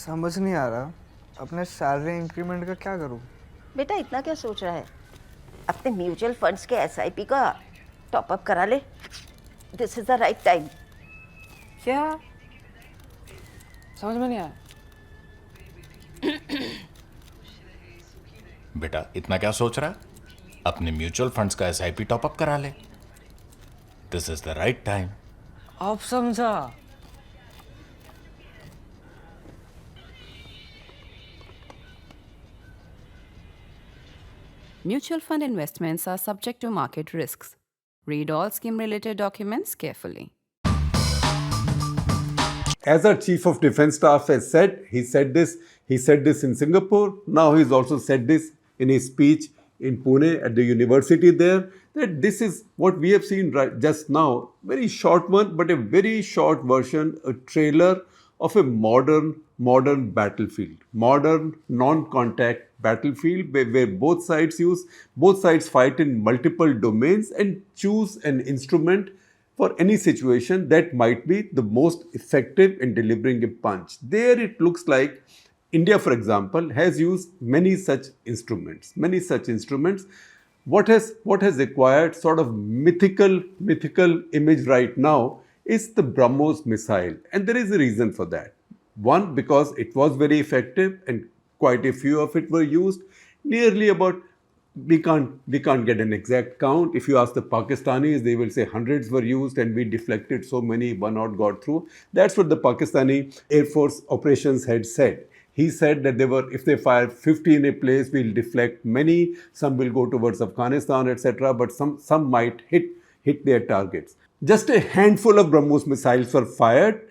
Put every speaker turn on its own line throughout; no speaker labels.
समझ नहीं आ रहा अपने सैलरी इंक्रीमेंट का क्या करूं।
बेटा इतना क्या सोच रहा है? अपने म्यूचुअल फंड्स के एसआईपी का टॉप अप करा ले। This is the right time.
क्या समझ में नहीं आया?
बेटा इतना क्या सोच रहा है? अपने म्यूचुअल फंड्स का एसआईपी टॉपअप करा ले। This is the right time.
अब समझा।
Mutual fund investments are subject to market risks. Read all scheme-related documents carefully.
As our Chief of Defence Staff has said, he said this in Singapore. Now he's also said this in his speech in Pune at the university there, that this is what we have seen right just now. Very short one, but a very short version, a trailer of a modern battlefield, modern non-contact battlefield where both sides fight in multiple domains and choose an instrument for any situation that might be the most effective in delivering a punch. There it looks like India, for example, has used many such instruments. What has acquired sort of mythical image right now is the BrahMos missile, and there is a reason for that. One, because it was very effective and quite a few of it were used. Nearly about, we can't get an exact count. If you ask the Pakistanis, they will say hundreds were used and we deflected so many, one not got through. That's what the Pakistani Air Force operations head said. He said that if they fire 50 in a place, we'll deflect many, some will go towards Afghanistan, etc. But some might hit their targets. Just a handful of BrahMos missiles were fired.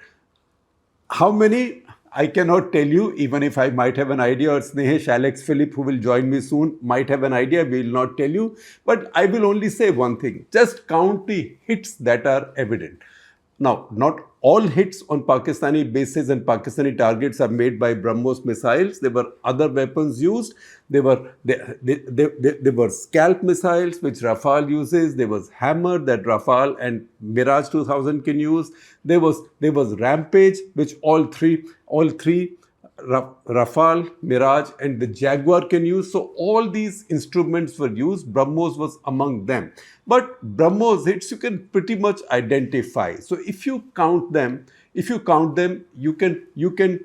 How many? I cannot tell you, even if I might have an idea, or Snehesh Alex Philip, who will join me soon, might have an idea. We will not tell you. But I will only say one thing. Just count the hits that are evident. Now, not all hits on Pakistani bases and Pakistani targets are made by BrahMos missiles. There were other weapons used. There were scalp missiles, which Rafale uses. There was Hammer that Rafale and Mirage 2000 can use. There was Rampage, which all three Rafale, Mirage and the Jaguar can use. So all these instruments were used. BrahMos was among them. But BrahMos hits you can pretty much identify. So if you count them, you can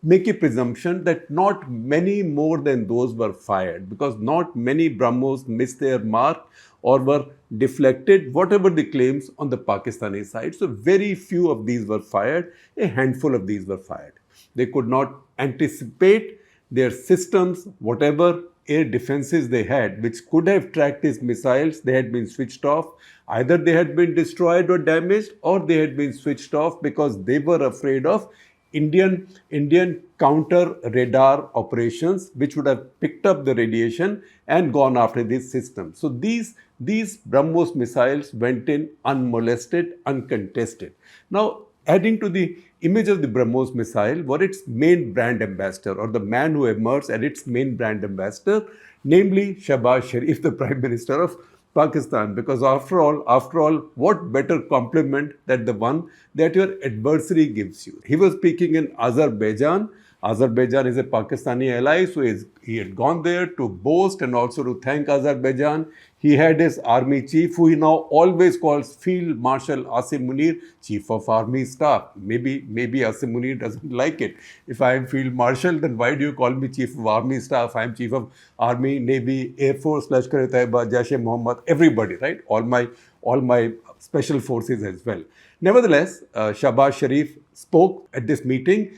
make a presumption that not many more than those were fired, because not many BrahMos missed their mark or were deflected, whatever the claims on the Pakistani side. So very few of these were fired. A handful of these were fired. They could not anticipate their systems, whatever air defenses they had, which could have tracked these missiles. They had been switched off. Either they had been destroyed or damaged, or they had been switched off because they were afraid of Indian counter radar operations, which would have picked up the radiation and gone after these systems. So these BrahMos missiles went in unmolested, uncontested. Now, adding to the image of the BrahMos missile were its main brand ambassador, or the man who emerged as its main brand ambassador, namely Shehbaz Sharif, the Prime Minister of Pakistan. Because after all, what better compliment than the one that your adversary gives you? He was speaking in Azerbaijan. Azerbaijan is a Pakistani ally, so he had gone there to boast and also to thank Azerbaijan. He had his army chief, who he now always calls Field Marshal Asim Munir, Chief of Army Staff. Maybe Asim Munir doesn't like it. If I am Field Marshal, then why do you call me Chief of Army Staff? I am Chief of Army, Navy, Air Force, Lashkar-e-Taiba, Jaish-e-Mohammed, everybody, right? All my special forces as well. Nevertheless, Shehbaz Sharif spoke at this meeting.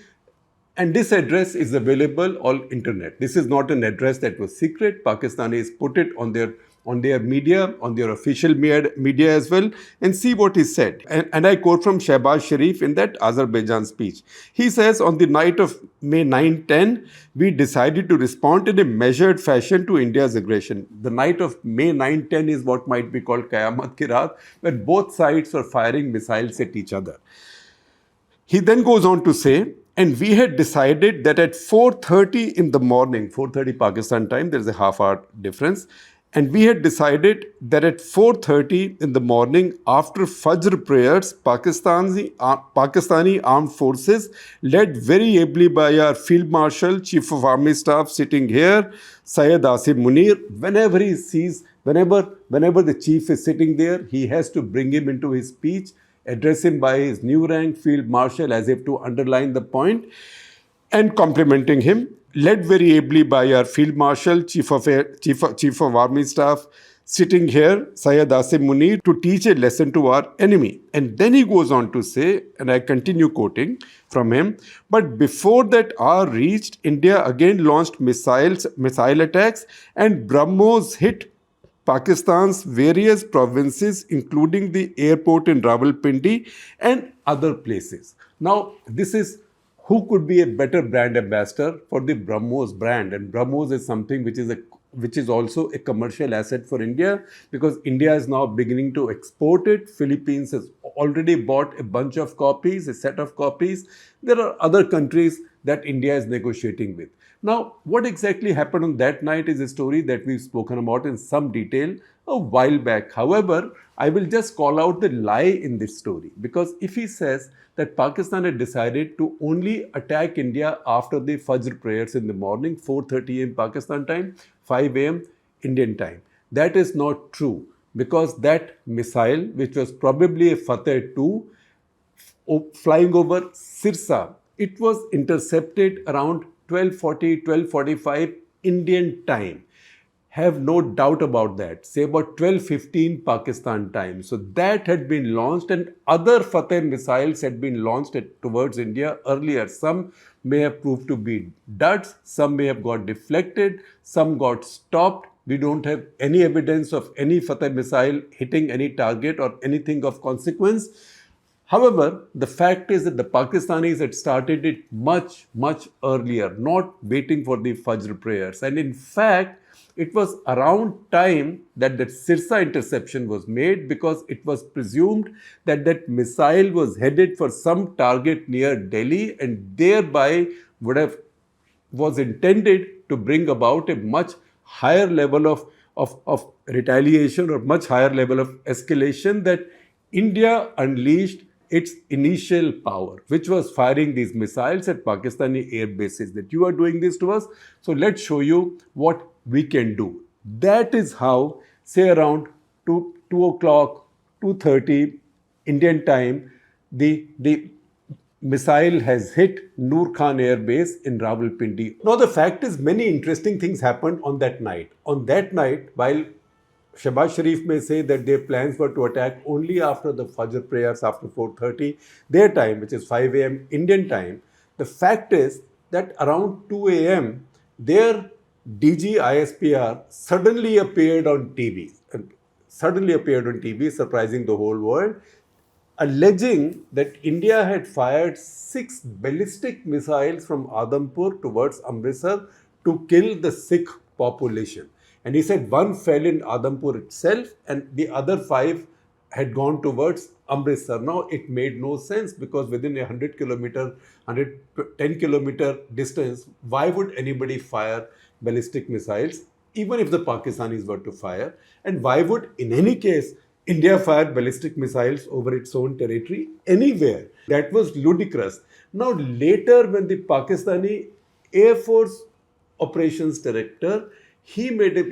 And this address is available on internet. This is not an address that was secret. Pakistanis put it on their media, on their official media as well. And see what he said. And I quote from Shehbaz Sharif in that Azerbaijan speech. He says, on the night of May 9-10, we decided to respond in a measured fashion to India's aggression. The night of May 9-10 is what might be called Qayamat Ki Raat, when both sides were firing missiles at each other. He then goes on to say, and we had decided that at 4:30 in the morning, 4:30 Pakistan time, there's a half-hour difference, And we had decided that at 4:30 in the morning, after Fajr prayers, Pakistani armed forces, led very ably by our Field Marshal, Chief of Army Staff sitting here, Syed Asim Munir, whenever the chief is sitting there, he has to bring him into his speech, address him by his new rank, Field Marshal, as if to underline the point, and complimenting him, led very ably by our Field Marshal, Chief of Army Staff, sitting here, Syed Asim Munir, to teach a lesson to our enemy. And then he goes on to say, and I continue quoting from him, but before that hour reached, India again launched missile attacks, and BrahMos hit Pakistan's various provinces, including the airport in Rawalpindi and other places. Now, this is who could be a better brand ambassador for the BrahMos brand? And BrahMos is something which is also a commercial asset for India, because India is now beginning to export it. Philippines has already bought a bunch of copies, a set of copies. There are other countries that India is negotiating with. Now, what exactly happened on that night is a story that we've spoken about in some detail a while back. However, I will just call out the lie in this story, because if he says that Pakistan had decided to only attack India after the Fajr prayers in the morning, 4:30 a.m. Pakistan time, 5 a.m. Indian time, that is not true, because that missile, which was probably a Fateh 2, flying over Sirsa, it was intercepted around 12:40, 12:45 Indian time. Have no doubt about that. Say about 12:15 Pakistan time. So that had been launched, and other Fateh missiles had been launched towards India earlier. Some may have proved to be duds, some may have got deflected, some got stopped. We don't have any evidence of any Fateh missile hitting any target or anything of consequence. However, the fact is that the Pakistanis had started it much, much earlier, not waiting for the Fajr prayers. And in fact, it was around time that the Sirsa interception was made, because it was presumed that that missile was headed for some target near Delhi, and thereby was intended to bring about a much higher level of retaliation, or much higher level of escalation, that India unleashed its initial power, which was firing these missiles at Pakistani air bases, that you are doing this to us, so let's show you what we can do. That is how, say around 2 o'clock, 2:30 Indian time, the missile has hit Noor Khan Air Base in Rawalpindi. Now, the fact is, many interesting things happened on that night. On that night, while Shehbaz Sharif may say that their plans were to attack only after the Fajr prayers, after 4:30 their time, which is 5 a.m. Indian time, the fact is that around 2 a.m. their DG ISPR suddenly appeared on TV, surprising the whole world, alleging that India had fired 6 ballistic missiles from Adampur towards Amritsar to kill the Sikh population. And he said one fell in Adampur itself and the other 5 had gone towards Amritsar. Now, it made no sense, because within a 110 kilometer distance, why would anybody fire ballistic missiles, even if the Pakistanis were to fire? And why would, in any case, India fire ballistic missiles over its own territory anywhere? That was ludicrous. Now, later, when the Pakistani Air Force Operations Director, he made a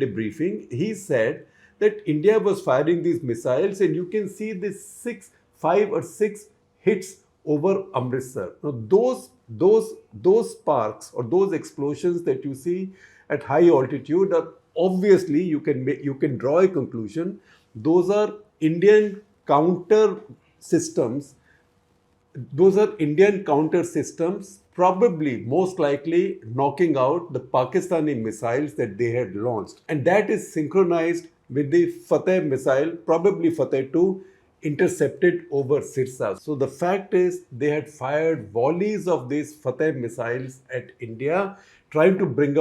briefing, he said that India was firing these missiles, and you can see this 5 or 6 hits over Amritsar. Now, those sparks or those explosions that you see at high altitude are obviously, you can draw a conclusion, those are Indian counter systems. Those are Indian counter systems, probably, most likely, knocking out the Pakistani missiles that they had launched. And that is synchronized with the Fateh missile, probably Fateh 2, intercepted over Sirsa. So the fact is, they had fired volleys of these Fateh missiles at India, trying to bring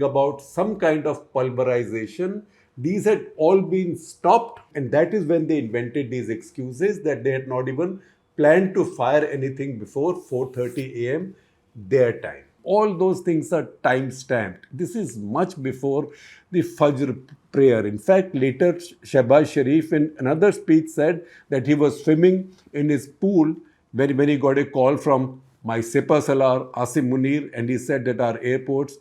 about some kind of pulverization. These had all been stopped, and that is when they invented these excuses that they had not even planned to fire anything before 4:30 a.m. their time. All those things are time-stamped. This is much before the Fajr prayer. In fact, later Shehbaz Sharif in another speech said that he was swimming in his pool when he got a call from my Sepa Salar, Asim Munir, and he said that our airports,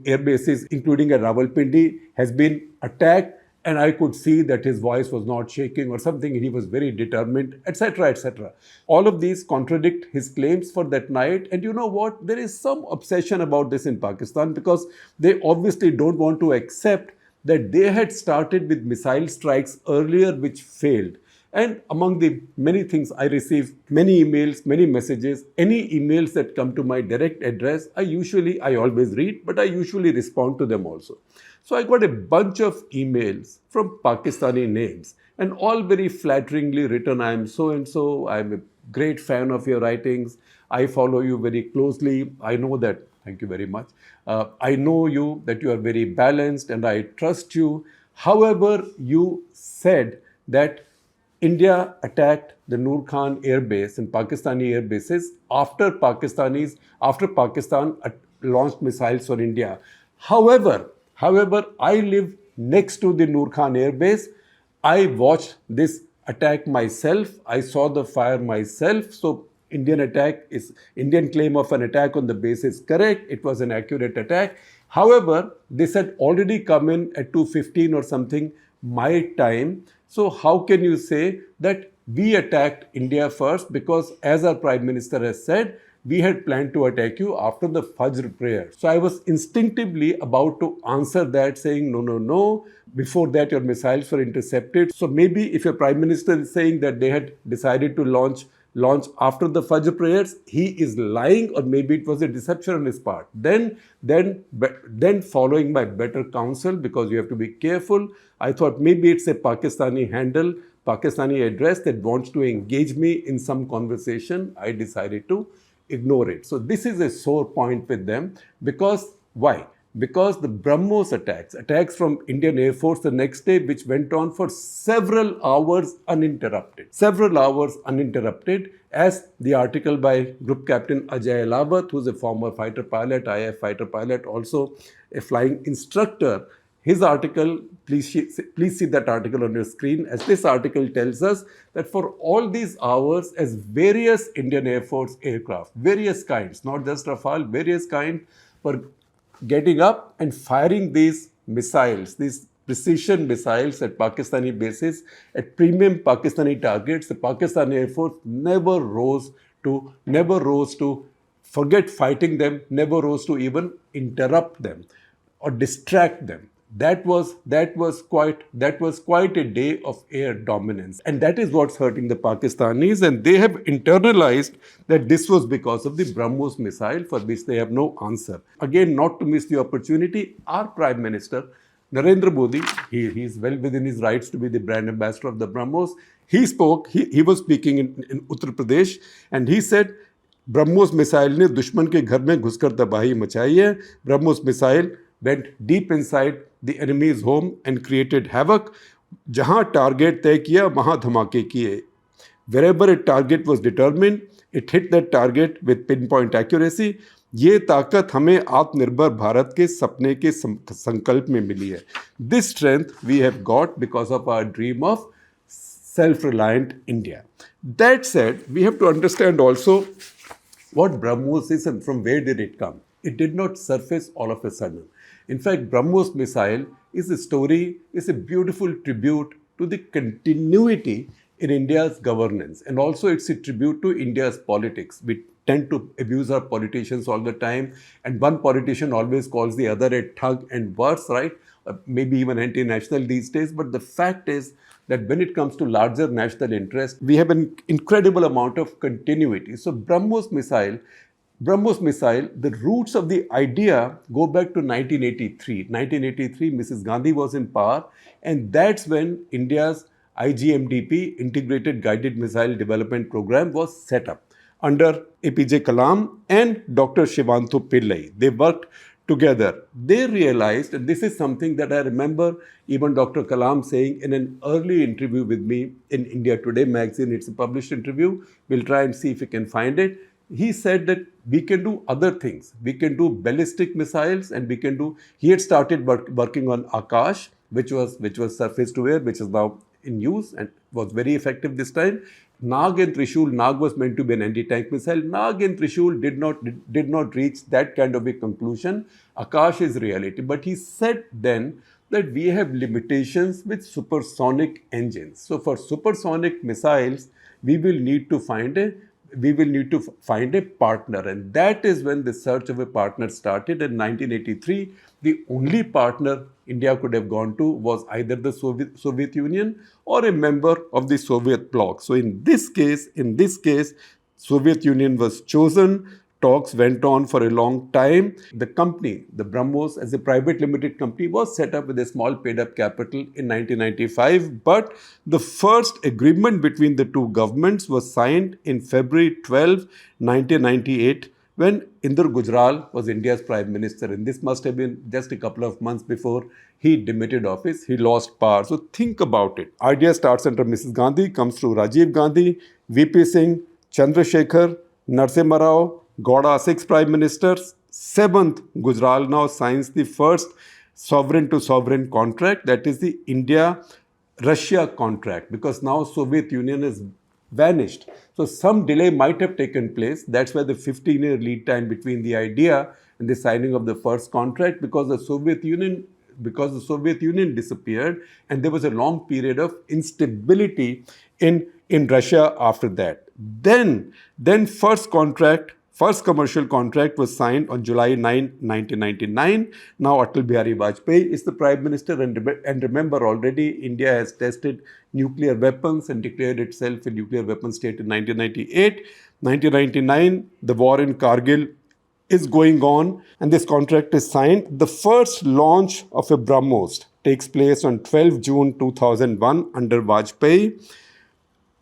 air bases, including at Rawalpindi, has been attacked, and I could see that his voice was not shaking or something. He was very determined, etc., etc. All of these contradict his claims for that night. And you know what? There is some obsession about this in Pakistan because they obviously don't want to accept that they had started with missile strikes earlier which failed. And among the many things I receive, many emails, many messages, any emails that come to my direct address, I always read, but I usually respond to them also. So I got a bunch of emails from Pakistani names and all very flatteringly written, I am so and so, I am a great fan of your writings, I follow you very closely, I know that, thank you very much, I know you, that you are very balanced and I trust you. However, you said that India attacked the Noor Khan air base and Pakistani air bases after Pakistan launched missiles on India. However, I live next to the Noor Khan air base. I watched this attack myself. I saw the fire myself. So Indian claim of an attack on the base is correct. It was an accurate attack. However, this had already come in at 2:15 or something my time. So how can you say that we attacked India first? Because as our Prime Minister has said, we had planned to attack you after the Fajr prayer. So I was instinctively about to answer that saying, no. Before that, your missiles were intercepted. So maybe if your Prime Minister is saying that they had decided to launch after the Fajr prayers, he is lying, or maybe it was a deception on his part. Then following my better counsel, because you have to be careful, I thought maybe it's a Pakistani handle, Pakistani address that wants to engage me in some conversation. I decided to ignore it. So this is a sore point with them. Because why? Because the BrahMos attacks from Indian Air Force the next day, which went on for several hours uninterrupted, as the article by Group Captain Ajay Lawat, who's a former fighter pilot, IAF fighter pilot, also a flying instructor. His article, please see that article on your screen, as this article tells us that for all these hours, as various Indian Air Force aircraft, various kinds, not just Rafale, various kinds, were getting up and firing these missiles, these precision missiles at Pakistani bases, at premium Pakistani targets, the Pakistani Air Force never rose to forget fighting them, never rose to even interrupt them or distract them. That was quite a day of air dominance, and that is what's hurting the Pakistanis, and they have internalized that this was because of the BrahMos missile, for which they have no answer. Again, not to miss the opportunity, our Prime Minister Narendra Modi, he is well within his rights to be the brand ambassador of the BrahMos. He was speaking in Uttar Pradesh, and he said, BrahMos missile ने दुश्मन के घर में घुसकर तबाही मचाई है. BrahMos missile went deep inside the enemy's home and created havoc. जहां टारगेट तय किया वहां धमाके किए. Wherever a target was determined, it hit that target with pinpoint accuracy. ये ताकत हमें आत्मनिर्भर भारत के सपने के संकल्प में मिली है. This strength we have got because of our dream of self-reliant India. That said, we have to understand also what BrahMos is and from where did it come. It did not surface all of a sudden. In fact, BrahMos missile is a beautiful tribute to the continuity in India's governance, and also it's a tribute to India's politics. We tend to abuse our politicians all the time, and one politician always calls the other a thug and worse, right? Maybe even anti-national these days. But the fact is that when it comes to larger national interest, we have an incredible amount of continuity. So BrahMos missile, the roots of the idea go back to 1983. 1983, Mrs. Gandhi was in power, and that's when India's IGMDP, Integrated Guided Missile Development Program, was set up under APJ Kalam and Dr. Shivanthu Pillai. They worked together. They realized, and this is something that I remember even Dr. Kalam saying in an early interview with me in India Today magazine. It's a published interview. We'll try and see if we can find it. he said that we can do other things. We can do ballistic missiles, and we can do. He had started working on Akash, which was surface to air, which is now in use and was very effective this time. Nag and Trishul. Nag was meant to be an anti-tank missile. Nag and Trishul did not reach that kind of a conclusion. Akash is reality. But he said then that we have limitations with supersonic engines. So for supersonic missiles, we will need to find a partner, and that is when the search of a partner started in 1983. The only partner India could have gone to was either the Soviet Union or a member of the Soviet bloc. So in this case, Soviet Union was chosen. Talks went on for a long time. The company, the BrahMos, as a private limited company, was set up with a small paid-up capital in 1995. But the first agreement between the two governments was signed in February 12, 1998, when Inder Gujral was India's Prime Minister. And this must have been just a couple of months before he demitted office. He lost power. So think about it. Idea starts under Mrs. Gandhi, comes through Rajiv Gandhi, VP Singh, Chandrasekhar, Narasimha Rao, Gowda, 6 prime ministers. 7th, Gujral now signs the first sovereign-to-sovereign contract, that is the India-Russia contract, because now Soviet Union has vanished. So some delay might have taken place. That's why the 15-year lead time between the idea and the signing of the first contract, because the Soviet Union disappeared, and there was a long period of instability in Russia after that. Then first commercial contract was signed on July 9, 1999. Now Atal Bihari Vajpayee is the Prime Minister, and remember, already India has tested nuclear weapons and declared itself a nuclear weapon state in 1998. 1999, the war in Kargil is going on, and this contract is signed. The first launch of a BrahMos takes place on 12 June 2001 under Vajpayee.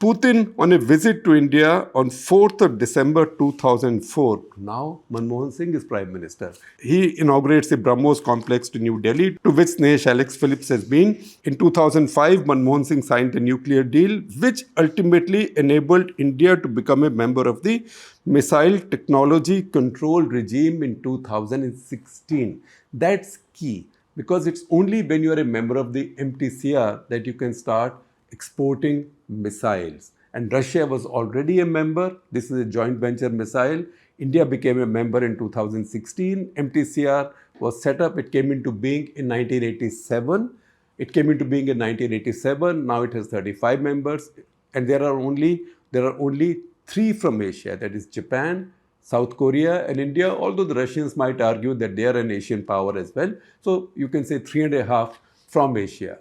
Putin on a visit to India on 4th of December 2004. Now Manmohan Singh is Prime Minister. He inaugurates the BrahMos complex to New Delhi, to which Snehesh Alex Philip has been. In 2005, Manmohan Singh signed the nuclear deal, which ultimately enabled India to become a member of the Missile Technology Control Regime in 2016. That's key, because it's only when you are a member of the MTCR that you can start exporting missiles. And Russia was already a member. This is a joint venture missile. India became a member in 2016. MTCR was set up. It came into being in 1987. Now it has 35 members. And there are only 3 from Asia. That is Japan, South Korea and India, although the Russians might argue that they are an Asian power as well. So you can say 3.5 from Asia.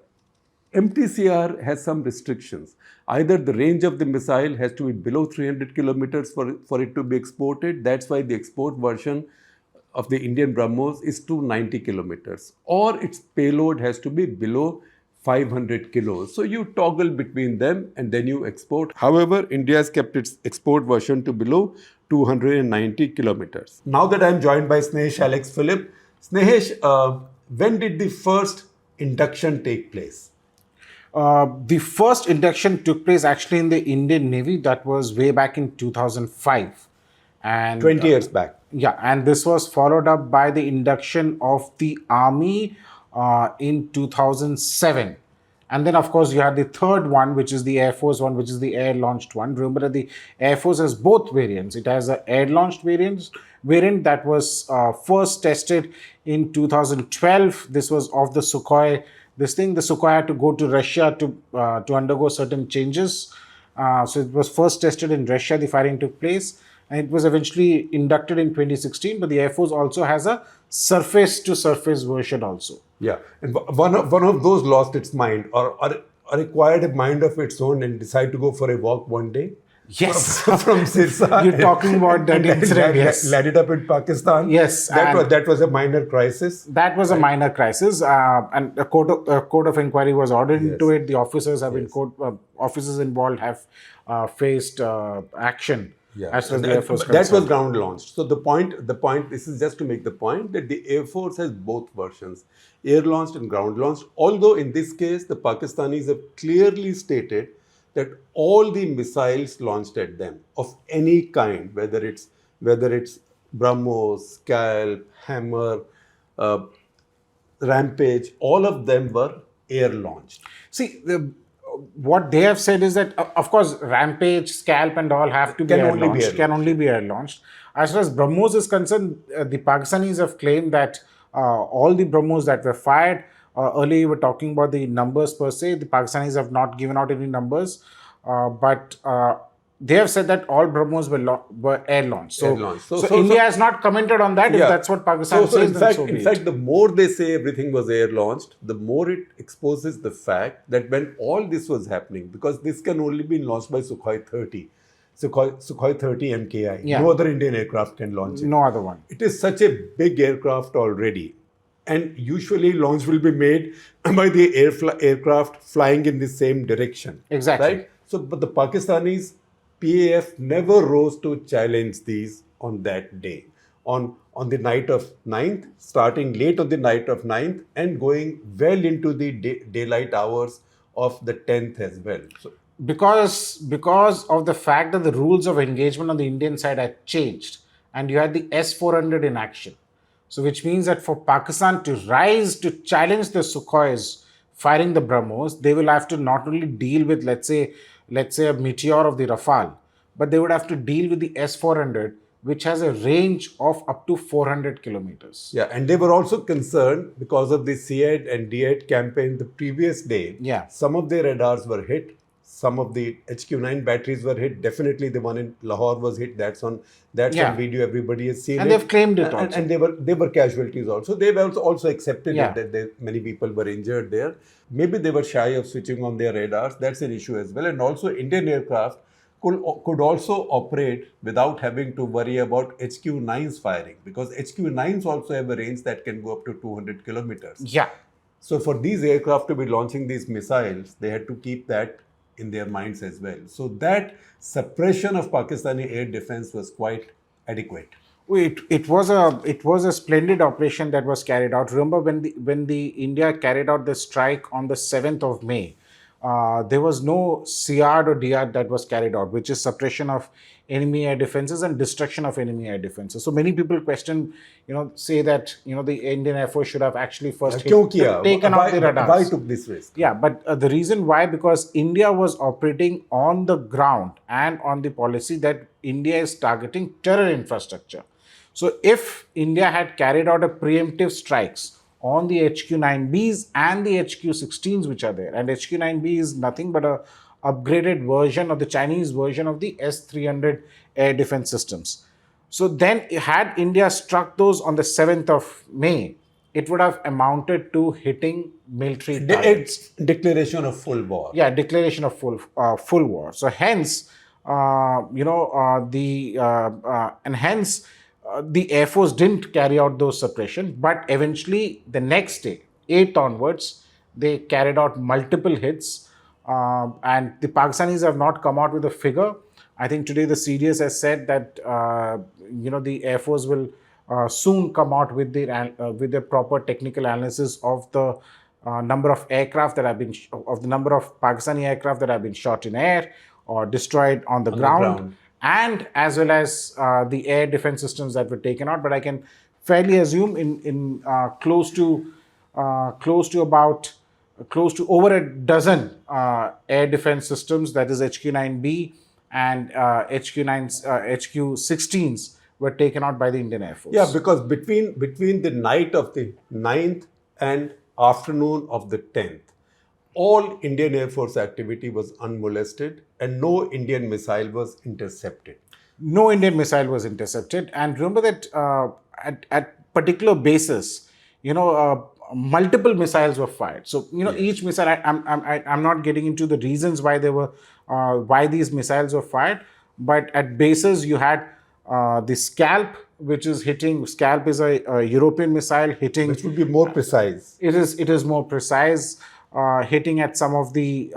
MTCR has some restrictions. Either the range of the missile has to be below 300 kilometers for it to be exported. That's why the export version of the Indian BrahMos is 290 kilometers. Or its payload has to be below 500 kilos. So you toggle between them and then you export. However, India has kept its export version to below 290 kilometers. Now that I'm joined by Snehesh Alex Philip. Snehesh, when did the first induction take place?
The first induction took place actually in the Indian Navy. That was way back in 2005. And
20 years back.
Yeah, and this was followed up by the induction of the Army in 2007. And then, of course, you had the third one, which is the Air Force one, which is the air-launched one. Remember that the Air Force has both variants. It has an air-launched variant that was first tested in 2012. This was of the Sukhoi. The Sukhoi had to go to Russia to undergo certain changes. So it was first tested in Russia. The firing took place. And it was eventually inducted in 2016. But the Air Force also has a surface-to-surface version also.
Yeah, and one of those lost its mind or acquired a mind of its own and decided to go for a walk one day.
Yes.
From Sirsa.
You're talking about that incident, yes.
Landed up in Pakistan.
Yes.
That was a minor crisis.
That was a minor crisis. And a court of inquiry was ordered into it. The officers have been officers involved have faced action.
Yeah.
As far as the Air Force
that was ground launched. So the point, this is just to make the point that the Air Force has both versions, air launched and ground launched. Although in this case, the Pakistanis have clearly stated that all the missiles launched at them of any kind, whether it's BrahMos, Scalp, Hammer, uh, Rampage, all of them were air launched.
See, what they have said is that, of course, Rampage, Scalp, and all have to be
Can
air
only be
launched.
air
Can
launched.
only be air launched. As far as BrahMos is concerned, the Pakistanis have claimed that all the BrahMos that were fired. Earlier, you were talking about the numbers per se. The Pakistanis have not given out any numbers, but they have said that all BrahMos were air launched. So,
Air launched.
so,
So
India has not commented on that. If that's what Pakistan says,
in
then
fact,
so be
in
it.
fact, the more they say everything was air launched, the more it exposes the fact that when all this was happening, because this can only be launched by Sukhoi 30, Sukhoi 30 MKI,
Yeah.
no other Indian aircraft can launch it.
No other one.
It is such a big aircraft already, and usually launch will be made by the aircraft flying in the same direction.
Exactly.
Right? So, but the Pakistanis, PAF never rose to challenge these on that day. On the night of 9th, starting late on the night of 9th and going well into the daylight hours of the 10th as well. So,
because of the fact that the rules of engagement on the Indian side had changed, and you had the S-400 in action. So, which means that for Pakistan to rise to challenge the Sukhois firing the BrahMos, they will have to not only deal with, let's say a Meteor of the Rafale, but they would have to deal with the S-400, which has a range of up to 400 kilometers.
yeah, and they were also concerned because of the C8 and D8 campaign the previous day.
Yeah.
Some of their radars were hit. Some of the HQ9 batteries were hit. Definitely the one in Lahore was hit. That's on video. Everybody has seen
And
it.
they've claimed it also.
And they were casualties also. They've also accepted
Yeah.
it that many people were injured there. Maybe they were shy of switching on their radars. That's an issue as well. And also Indian aircraft could also operate without having to worry about HQ9s firing, because HQ9s also have a range that can go up to 200 kilometers.
Yeah.
So for these aircraft to be launching these missiles, they had to keep that in their minds as well. So that suppression of Pakistani air defense was quite adequate.
It was a splendid operation that was carried out. Remember when the India carried out the strike on the 7th of May, there was no CRD or DRD that was carried out, which is suppression of enemy air defenses and destruction of enemy air defenses. So many people say that the Indian Air Force should have actually first taken out the radars.
Why took this risk?
Yeah, but the reason why, because India was operating on the ground and on the policy that India is targeting terror infrastructure. So if India had carried out a preemptive strikes on the HQ-9Bs and the HQ-16s which are there, and HQ-9B is nothing but a upgraded version of the Chinese version of the S-300 air defense systems. So then had India struck those on the 7th of May, it would have amounted to hitting military targets.
Declaration of full war.
Yeah, declaration of full war. So hence, the Air Force didn't carry out those suppression, but eventually the next day, 8th onwards, they carried out multiple hits, and the Pakistanis have not come out with a figure. I think today the CDS has said that the Air Force will soon come out with the proper technical analysis of the number of aircraft that have been of the number of Pakistani aircraft that have been shot in air or destroyed on the ground. And as well as the air defense systems that were taken out. But I can fairly assume in close to over a dozen air defense systems, that is HQ-9B and HQ-16s were taken out by the Indian Air Force.
Yeah, because between the night of the 9th and afternoon of the 10th, all Indian Air Force activity was unmolested and no Indian missile was intercepted.
No Indian missile was intercepted. And remember that at particular bases, multiple missiles were fired. So, yes. Each missile, I'm not getting into the reasons why why these missiles were fired, but at bases you had the Scalp, which is hitting. Scalp is a European missile hitting.
Which would be more precise.
It is more precise. Hitting at some of the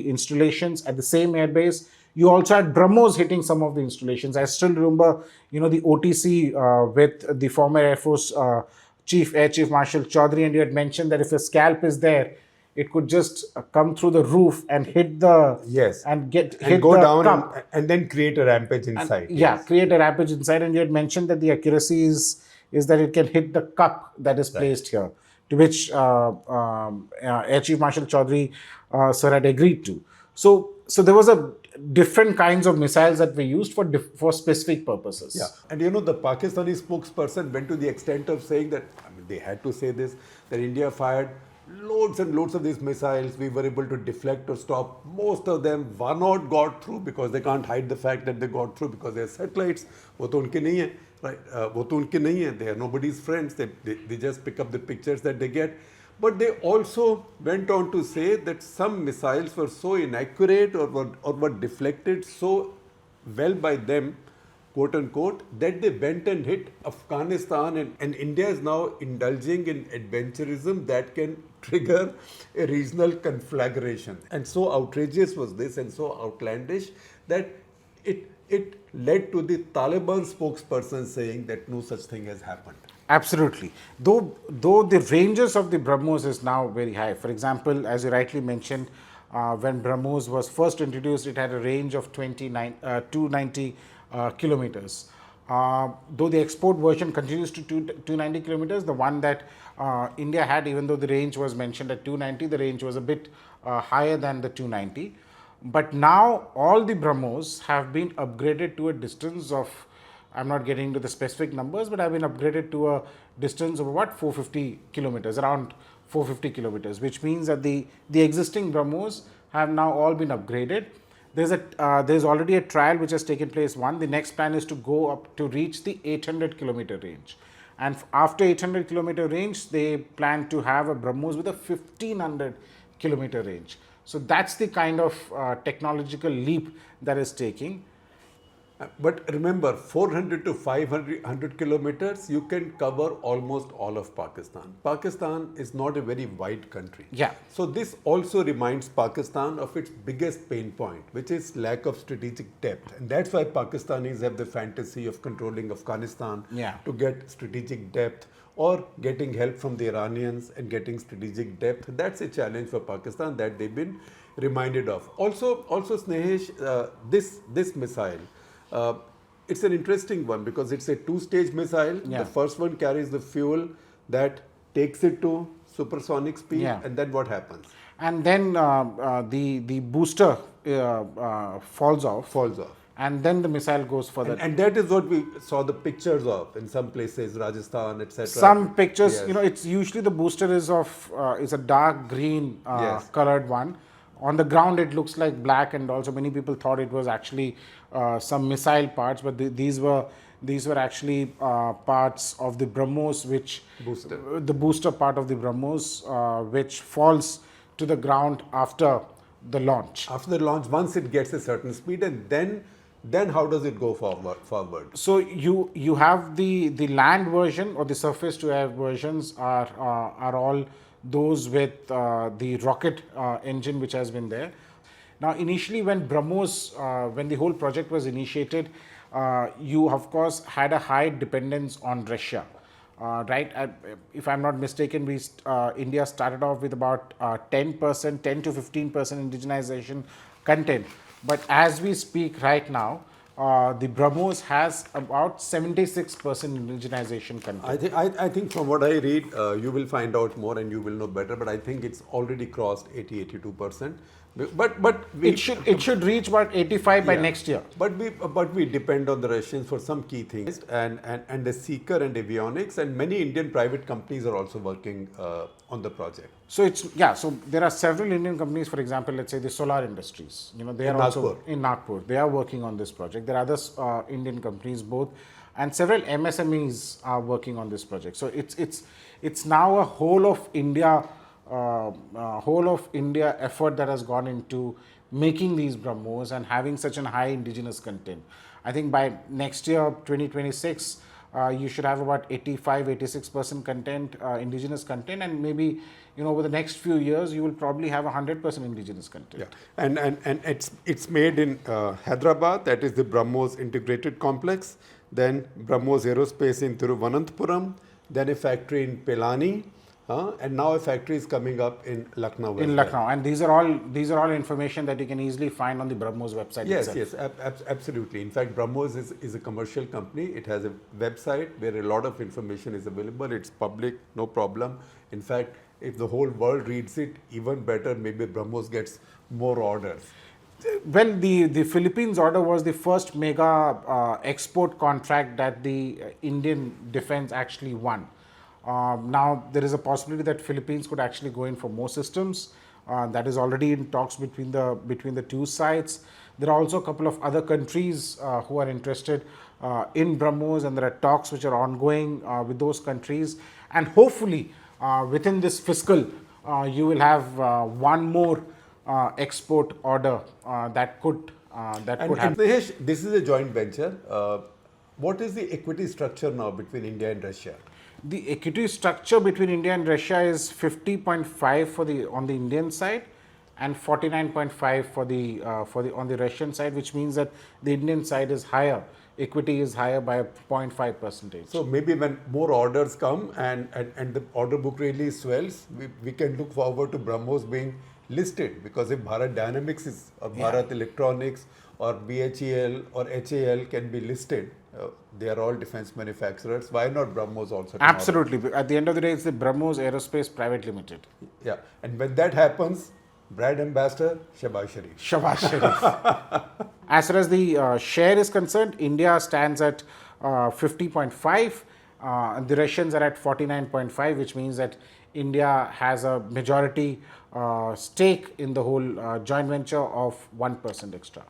installations at the same airbase. You also had BrahMos hitting some of the installations. I still remember, the OTC with the former Air Force Air Chief Marshal Chaudhary, and you had mentioned that if a Scalp is there, it could just come through the roof and hit the
Yes.
and get
And
hit
go
the
down
cup.
and then create a rampage inside.
Yeah,
Yes.
create a rampage inside. And you had mentioned that the accuracy is that it can hit the cup that is placed here, to which Air Chief Marshal Chaudhry sir had agreed to. So there was a different kinds of missiles that were used for specific purposes.
Yeah, and the Pakistani spokesperson went to the extent of saying that, I mean, they had to say this, that India fired loads and loads of these missiles. We were able to deflect or stop most of them. One not got through because they can't hide the fact that they got through because they're satellites. वो तो उनके नहीं है, right? वो तो उनके नहीं है. They are nobody's friends. They just pick up the pictures that they get. But they also went on to say that some missiles were so inaccurate or were deflected so well by them, quote unquote, that they went and hit Afghanistan, and India is now indulging in adventurism that can trigger a regional conflagration. And so outrageous was this and so outlandish that it led to the Taliban spokesperson saying that no such thing has happened.
Absolutely. Though the ranges of the BrahMos is now very high. For example, as you rightly mentioned, when BrahMos was first introduced, it had a range of 290 kilometers. Though the export version continues to 290 kilometers, the one that India had, even though the range was mentioned at 290, the range was a bit higher than the 290. But now all the BrahMos have been upgraded to a distance of, I'm not getting into the specific numbers, but have been upgraded to a distance of about 450 kilometers, around 450 kilometers, which means that the existing BrahMos have now all been upgraded. There's already a trial which has taken place. The next plan is to go up to reach the 800 kilometer range. And after 800 kilometer range, they plan to have a BrahMos with a 1500 kilometer range. So that's the kind of technological leap that is taking.
But remember, 400 to 500 kilometers, you can cover almost all of Pakistan. Pakistan is not a very wide country.
Yeah.
So this also reminds Pakistan of its biggest pain point, which is lack of strategic depth. And that's why Pakistanis have the fantasy of controlling Afghanistan to get strategic depth, or getting help from the Iranians and getting strategic depth. That's a challenge for Pakistan that they've been reminded of. Also Snehesh, this missile, it's an interesting one because it's a two-stage missile.
Yeah.
The first one carries the fuel that takes it to supersonic speed, and then what happens?
And then the booster falls off. And then the missile goes further.
And that is what we saw the pictures of in some places, Rajasthan, etc.
Some pictures, it's usually the booster is a dark green colored one. On the ground, it looks like black, and also many people thought it was actually some missile parts, but these were actually parts of the BrahMos, the booster part of the BrahMos, which falls to the ground after the launch.
After the launch, once it gets a certain speed, and then how does it go forward?
So you have the land version, or the surface to air versions are all those with the rocket engine which has been there. Now initially when BrahMos, when the whole project was initiated, you of course had a high dependence on Russia. Right? If I'm not mistaken, India started off with about 10 to 15% indigenization content. But as we speak right now, the BrahMos has about 76% indigenization content.
I think from what I read, you will find out more and you will know better, but I think it's already crossed 82%. But
it should reach about 85 by next year.
But we depend on the Russians for some key things, and the Seeker and avionics, and many Indian private companies are also working on the project.
So so there are several Indian companies, for example, let's say the solar industries. They are also in Nagpur. They are working on this project. There are other Indian companies both, and several MSMEs are working on this project. So it's now a whole of India effort that has gone into making these BrahMos and having such a high indigenous content. I think by next year, 2026, you should have about 85-86% content, indigenous content, and maybe over the next few years you will probably have 100% indigenous content.
Yeah, and it's made in Hyderabad. That is the BrahMos integrated complex. Then BrahMos Aerospace in Thiruvananthapuram. Then a factory in Pelani. and now a factory is coming up in Lucknow. as
In
well.
Lucknow, and these are all information that you can easily find on the BrahMos website.
Yes,
itself.
yes, absolutely. In fact, BrahMos is a commercial company. It has a website where a lot of information is available. It's public, no problem. In fact, if the whole world reads it, even better, maybe BrahMos gets more orders.
Well, the Philippines order was the first mega export contract that the Indian defense actually won. Now, there is a possibility that Philippines could actually go in for more systems. That is already in talks between the two sides. There are also a couple of other countries who are interested in BrahMos, and there are talks which are ongoing with those countries. And hopefully, within this fiscal, you will have one more export order that could
And
happen.
Snehesh, this is a joint venture. What is the equity structure now between India and Russia?
The equity structure between India and Russia is 50.5 for the on the Indian side, and 49.5 for the on the Russian side, which means that the Indian side is higher. Equity is higher by 0.5 percentage.
So maybe when more orders come and the order book really swells, we can look forward to BrahMos being listed, because if Bharat Dynamics is or Bharat Electronics or BHEL or HAL can be listed, they are all defense manufacturers. Why not BrahMos also? tomorrow?
Absolutely. At the end of the day, it's the BrahMos Aerospace Private Limited.
Yeah, and when that happens, brand ambassador Shehbaz Sharif.
Shehbaz Sharif. As far as the share is concerned, India stands at 50.5. The Russians are at 49.5, which means that India has a majority stake in the whole joint venture of 1% extra.